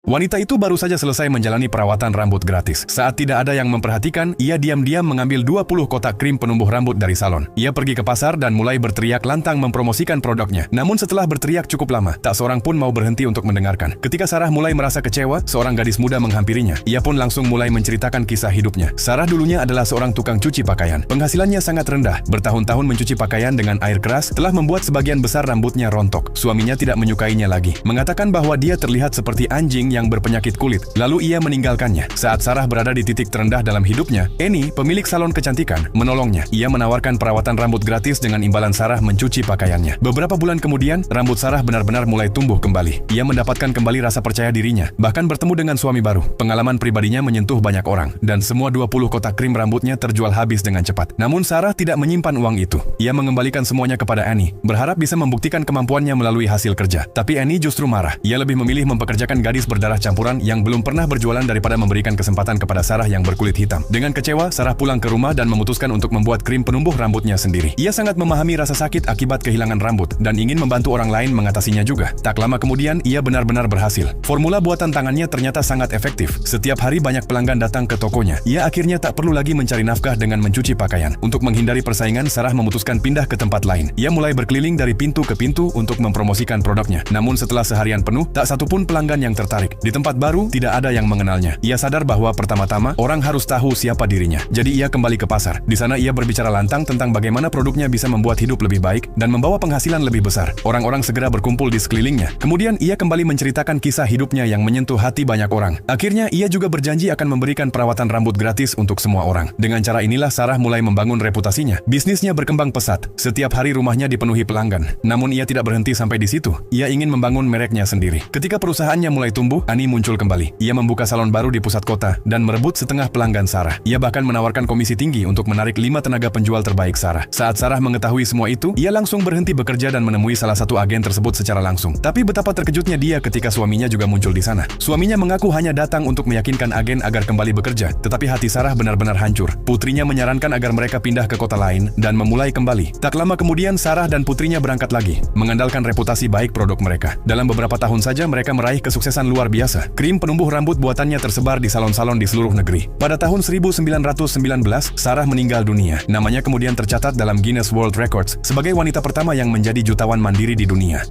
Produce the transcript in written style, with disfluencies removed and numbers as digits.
Wanita itu baru saja selesai menjalani perawatan rambut gratis. Saat tidak ada yang memperhatikan, ia diam-diam mengambil 20 kotak krim penumbuh rambut dari salon. Ia pergi ke pasar dan mulai berteriak lantang mempromosikan produknya. Namun setelah berteriak cukup lama, tak seorang pun mau berhenti untuk mendengarkan. Ketika Sarah mulai merasa kecewa, seorang gadis muda menghampirinya. Ia pun langsung mulai menceritakan kisah hidupnya. Sarah dulunya adalah seorang tukang cuci pakaian. Penghasilannya sangat rendah. Bertahun-tahun mencuci pakaian dengan air keras telah membuat sebagian besar rambutnya rontok. Suaminya tidak menyukainya lagi. Mengatakan bahwa dia terlihat seperti anjing yang berpenyakit kulit. Lalu ia meninggalkannya. Saat Sarah berada di titik terendah dalam hidupnya, Annie, pemilik salon kecantikan, menolongnya. Ia menawarkan perawatan rambut gratis dengan imbalan Sarah mencuci pakaiannya. Beberapa bulan kemudian, rambut Sarah benar-benar mulai tumbuh kembali. Ia mendapatkan kembali rasa percaya dirinya, bahkan bertemu dengan suami baru. Pengalaman pribadinya menyentuh banyak orang, dan semua 20 kotak krim rambutnya terjual habis dengan cepat. Namun Sarah tidak menyimpan uang itu. Ia mengembalikan semuanya kepada Annie, berharap bisa membuktikan kemampuannya melalui hasil kerja. Tapi Annie justru marah. Ia lebih memilih mempekerjakan gadis berdarah campuran yang belum pernah berjualan daripada memberikan kesempatan kepada Sarah yang berkulit hitam. Dengan kecewa, Sarah pulang ke rumah dan memutuskan untuk membuat krim penumbuh rambutnya sendiri. Ia sangat memahami rasa sakit akibat kehilangan rambut dan ingin membantu orang lain mengatasinya juga. Tak lama kemudian, ia benar-benar berhasil. Formula buatan tangannya ternyata sangat efektif. Setiap hari banyak pelanggan datang ke tokonya. Ia akhirnya tak perlu lagi mencari nafkah dengan mencuci pakaian. Untuk menghindari persaingan, Sarah memutuskan pindah ke tempat lain. Ia mulai berkeliling dari pintu ke pintu untuk mempromosikan produknya. Namun setelah seharian penuh, tak satupun pelanggan yang tertarik. Di tempat baru, tidak ada yang mengenalnya. Ia sadar bahwa pertama-tama, orang harus tahu siapa dirinya. Jadi ia kembali ke pasar. Di sana ia berbicara lantang tentang bagaimana produknya bisa membuat hidup lebih baik dan membawa penghasilan lebih besar. Orang-orang segera berkumpul di sekelilingnya. Kemudian ia kembali menceritakan kisah hidupnya yang menyentuh hati banyak orang. Akhirnya ia juga berjanji akan memberikan perawatan rambut gratis untuk semua orang. Dengan cara inilah Sarah mulai membangun reputasinya. Bisnisnya berkembang pesat. Setiap hari rumahnya dipenuhi pelanggan. Namun ia tidak berhenti sampai di situ. Ia ingin membangun mereknya sendiri. Ketika perusahaannya mulai tumbuh, Annie muncul kembali. Ia membuka salon baru di pusat kota dan merebut setengah pelanggan Sarah. Ia bahkan menawarkan komisi tinggi untuk menarik 5 tenaga penjual terbaik Sarah. Saat Sarah mengetahui semua itu, ia langsung berhenti bekerja dan menemui salah satu agen tersebut secara langsung. Tapi betapa terkejutnya dia ketika suaminya juga muncul di sana. Suaminya mengaku hanya datang untuk meyakinkan agen agar kembali bekerja, tetapi hati Sarah benar-benar hancur. Putrinya menyarankan agar mereka pindah ke kota lain dan memulai kembali. Tak lama kemudian Sarah dan putrinya berangkat lagi, mengandalkan reputasi baik produk mereka. Dalam beberapa tahun saja mereka meraih kesuksesan luar biasa. Krim penumbuh rambut buatannya tersebar di salon-salon di seluruh negeri. Pada tahun 1919, Sarah meninggal dunia. Namanya kemudian tercatat dalam Guinness World Records sebagai wanita pertama yang menjadi jutawan mandiri di dunia.